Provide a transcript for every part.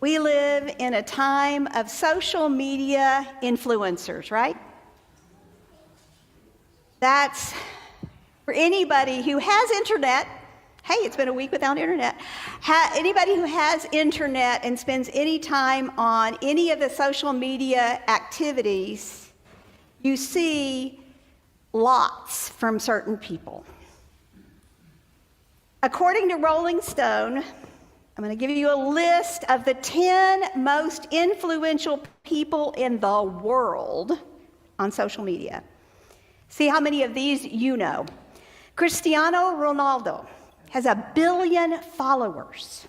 We live in a time of social media influencers, right? That's for anybody who has internet. Hey, it's been a week without internet. Anybody who has internet and spends any time on any of the social media activities, you see lots from certain people. According to Rolling Stone, I'm going to give you a list of the 10 most influential people in the world on social media. See how many of these you know. Cristiano Ronaldo has 1 billion followers.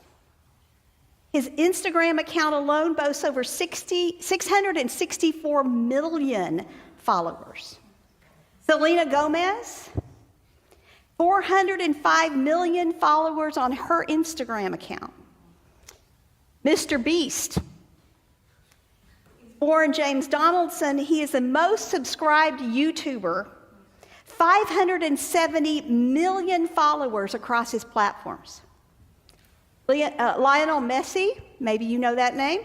His Instagram account alone boasts over 664 million followers. Selena Gomez, 405 million followers on her Instagram account. Mr. Beast, born James Donaldson, he is the most subscribed YouTuber, 570 million followers across his platforms. Lionel Messi, maybe you know that name,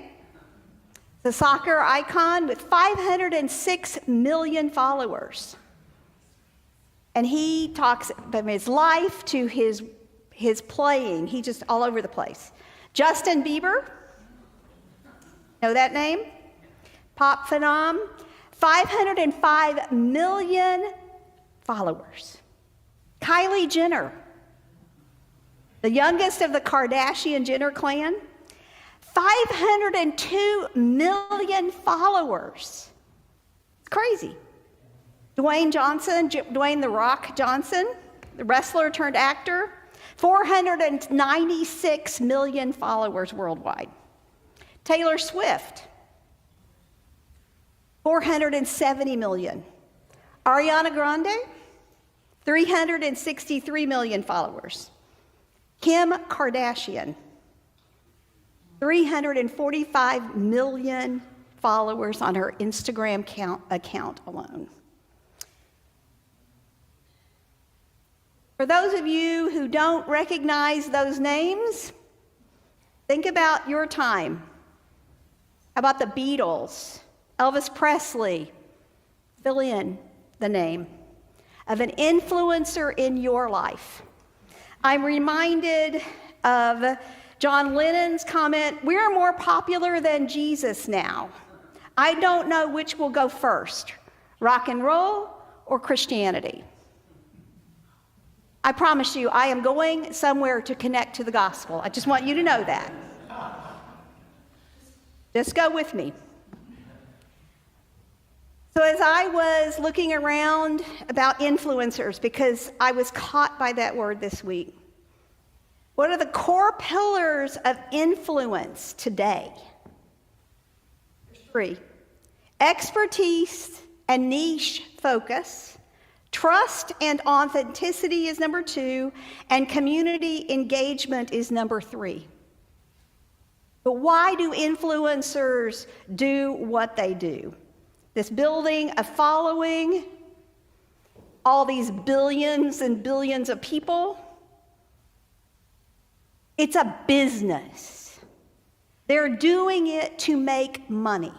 the soccer icon with 506 million followers. And he talks from his life to his playing. He's just all over the place. Justin Bieber, know that name? Pop phenom, 505 million followers. Kylie Jenner, the youngest of the Kardashian-Jenner clan, 502 million followers. It's crazy. Dwayne "The Rock" Johnson, the wrestler turned actor, 496 million followers worldwide. Taylor Swift, 470 million. Ariana Grande, 363 million followers. Kim Kardashian, 345 million followers on her Instagram account alone. For those of you who don't recognize those names, think about your time. How about the Beatles, Elvis Presley? Fill in the name of an influencer in your life. I'm reminded of John Lennon's comment, "We're more popular than Jesus now. I don't know which will go first, rock and roll or Christianity." I promise you, I am going somewhere to connect to the gospel. I just want you to know that. Just go with me. So as I was looking around about influencers, because I was caught by that word this week, what are the core pillars of influence today? 3. Expertise and niche focus. Trust and authenticity is number 2, and community engagement is number 3. But why do influencers do what they do? This building a following, all these billions and billions of people, it's a business. They're doing it to make money.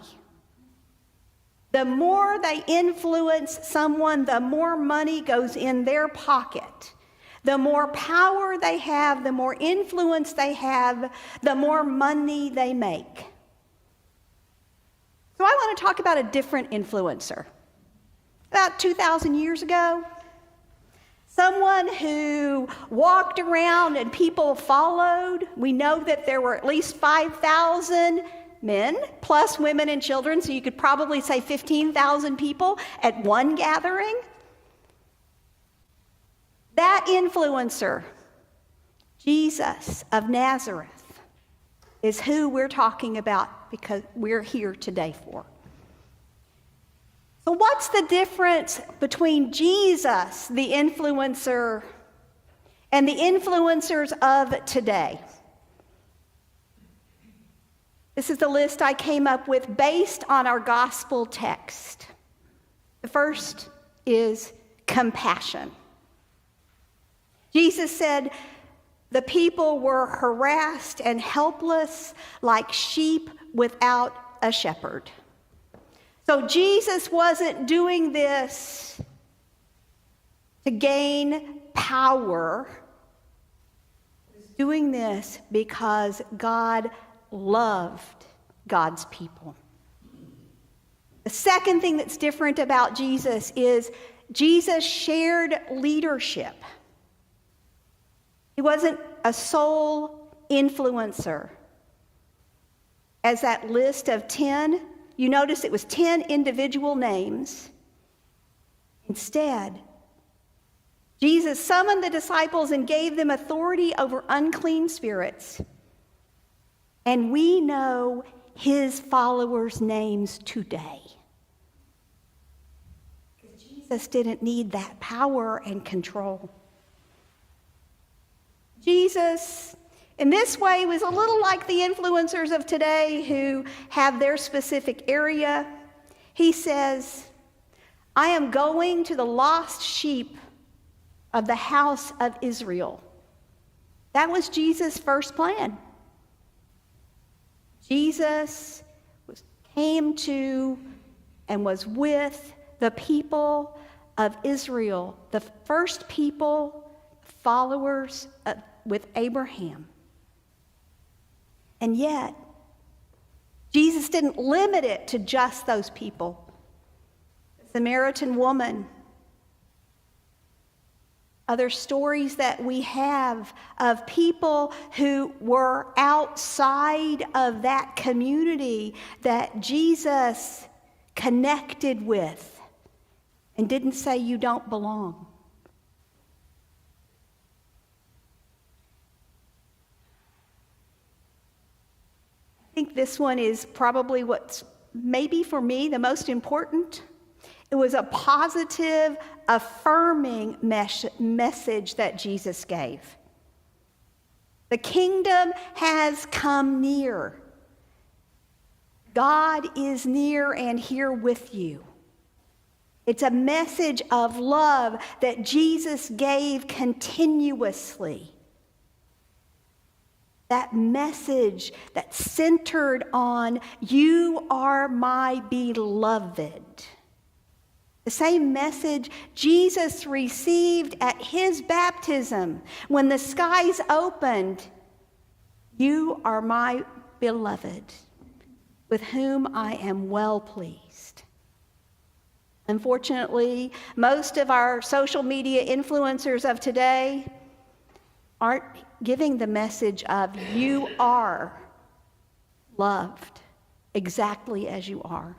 The more they influence someone, the more money goes in their pocket. The more power they have, the more influence they have, the more money they make. So I want to talk about a different influencer. About 2,000 years ago, someone who walked around and people followed. We know that there were at least 5,000 men, plus women and children, so you could probably say 15,000 people at one gathering. That influencer, Jesus of Nazareth, is who we're talking about because we're here today for. So what's the difference between Jesus, the influencer, and the influencers of today? This is the list I came up with based on our gospel text. The first is compassion. Jesus said, The people were harassed and helpless like sheep without a shepherd. So Jesus wasn't doing this to gain power. He was doing this because God loved God's people. The second thing that's different about Jesus is Jesus shared leadership. He wasn't a sole influencer. As that list of 10, you notice it was 10 individual names. Instead, Jesus summoned the disciples and gave them authority over unclean spirits. And we know his followers' names today. Because Jesus didn't need that power and control. Jesus, in this way, was a little like the influencers of today who have their specific area. He says, I am going to the lost sheep of the house of Israel. That was Jesus' first plan. Jesus came to and was with the people of Israel, the first people, followers with Abraham. And yet, Jesus didn't limit it to just those people. The Samaritan woman, other stories that we have of people who were outside of that community that Jesus connected with and didn't say you don't belong. I think this one is probably what's maybe for me the most important. It was a positive, affirming message that Jesus gave. The kingdom has come near. God is near and here with you. It's a message of love that Jesus gave continuously. That message that centered on, you are my beloved. The same message Jesus received at his baptism when the skies opened. You are my beloved, with whom I am well pleased. Unfortunately, most of our social media influencers of today aren't giving the message of you are loved exactly as you are.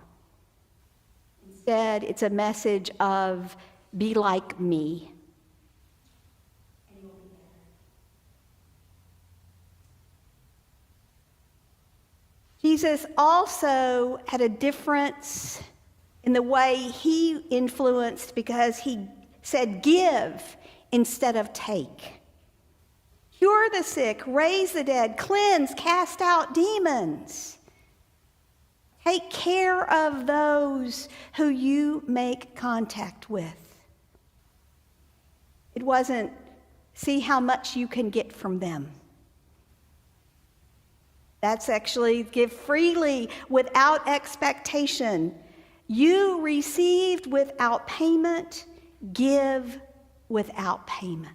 Instead, it's a message of be like me. Jesus also had a difference in the way he influenced because he said give instead of take. Cure the sick, raise the dead, cleanse, cast out demons. Take care of those who you make contact with. It wasn't see how much you can get from them. That's actually give freely without expectation. You received without payment, give without payment.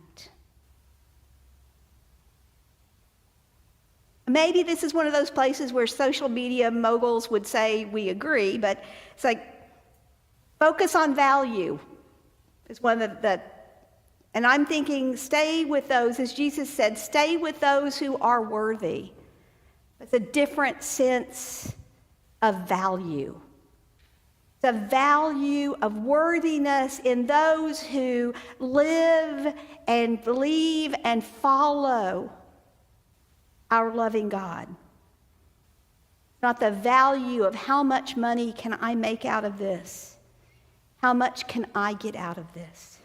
Maybe this is one of those places where social media moguls would say we agree, but it's like focus on value is one of the and I'm thinking stay with those, as Jesus said, stay with those who are worthy. It's a different sense of value. The value of worthiness in those who live and believe and follow our loving God. Not the value of how much money can I make out of this? How much can I get out of this?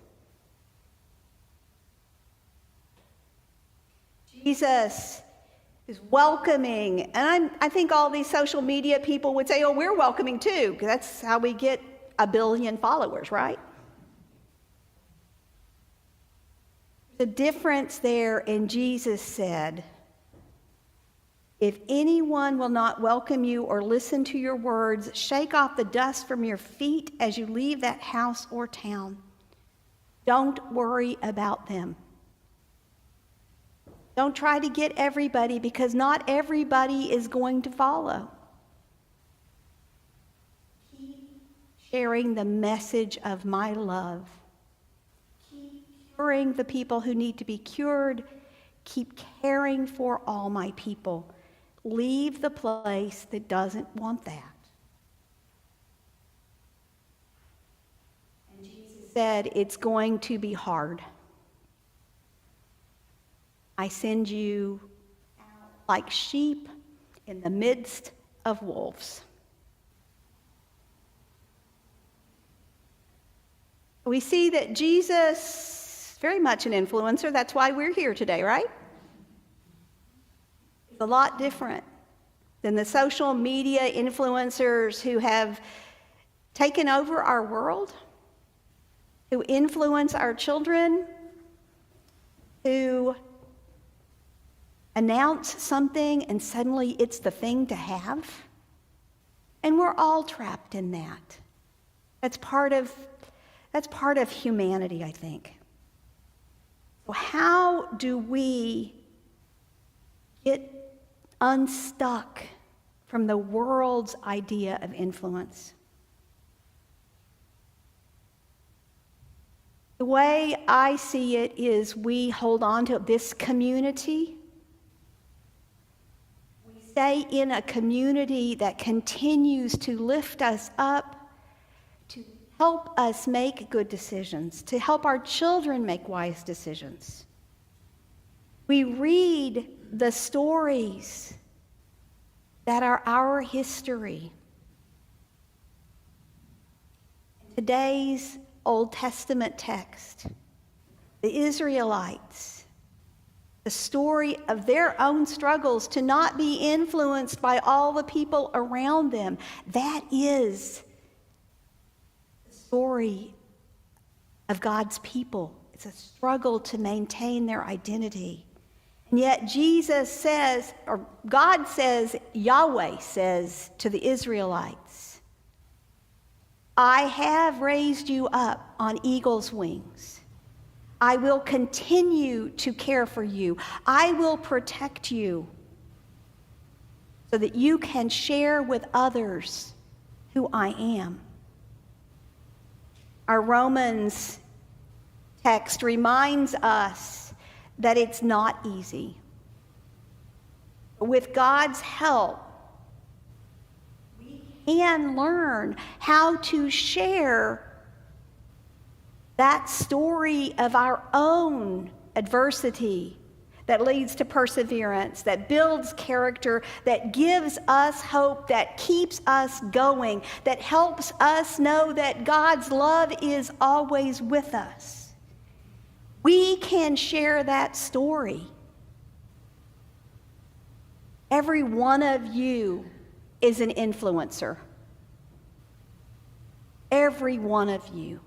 Jesus is welcoming, and I think all these social media people would say, oh, we're welcoming too, because that's how we get 1 billion followers, right? The difference there, and Jesus said, if anyone will not welcome you or listen to your words, shake off the dust from your feet as you leave that house or town. Don't worry about them. Don't try to get everybody, because not everybody is going to follow. Keep sharing the message of my love. Keep curing the people who need to be cured. Keep caring for all my people. Leave the place that doesn't want that. And Jesus said, it's going to be hard. I send you out like sheep in the midst of wolves. We see that Jesus is very much an influencer. That's why we're here today, right? It's a lot different than the social media influencers who have taken over our world, who influence our children, who announce something and suddenly it's the thing to have. And we're all trapped in that. That's part of humanity, I think. So how do we get unstuck from the world's idea of influence? The way I see it is we hold on to this community. We stay in a community that continues to lift us up, to help us make good decisions, to help our children make wise decisions. We read the stories that are our history. In today's Old Testament text, the Israelites, the story of their own struggles to not be influenced by all the people around them. That is the story of God's people. It's a struggle to maintain their identity. And yet Jesus says, or God says, Yahweh says to the Israelites, I have raised you up on eagle's wings. I will continue to care for you. I will protect you so that you can share with others who I am. Our Romans text reminds us that it's not easy. With God's help, we can learn how to share that story of our own adversity that leads to perseverance, that builds character, that gives us hope, that keeps us going, that helps us know that God's love is always with us. We can share that story. Every one of you is an influencer. Every one of you.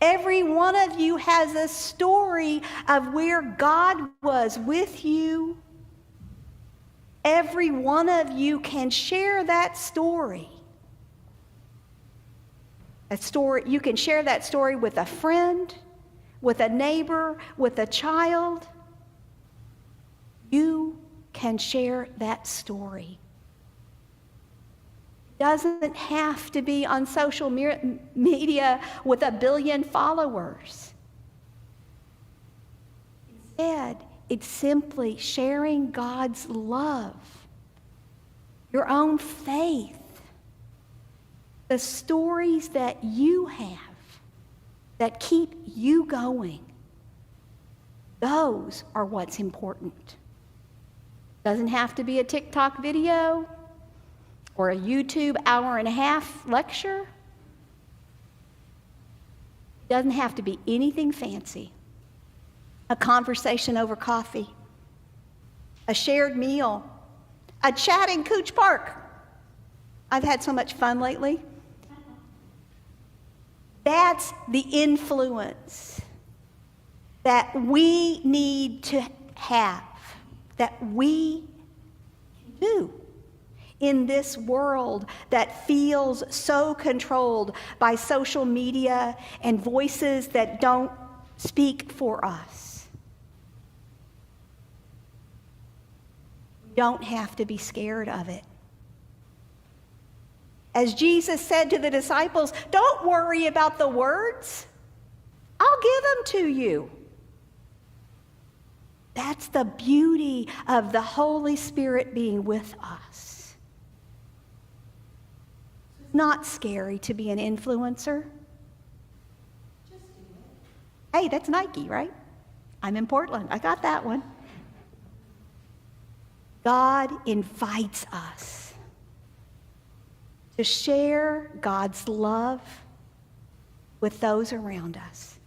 Every one of you has a story of where God was with you. Every one of you can share that story. You can share that story with a friend, with a neighbor, with a child. You can share that story. It doesn't have to be on social media with 1 billion followers. Instead, it's simply sharing God's love, your own faith, the stories that you have that keep you going. Those are what's important. Doesn't have to be a TikTok video or a YouTube hour-and-a-half lecture. Doesn't have to be anything fancy. A conversation over coffee, a shared meal, a chat in Cooch Park. I've had so much fun lately. That's the influence that we need to have, that we can do in this world that feels so controlled by social media and voices that don't speak for us. We don't have to be scared of it. As Jesus said to the disciples, don't worry about the words. I'll give them to you. That's the beauty of the Holy Spirit being with us. It's not scary to be an influencer. Hey, that's Nike, right? I'm in Portland. I got that one. God invites us to share God's love with those around us.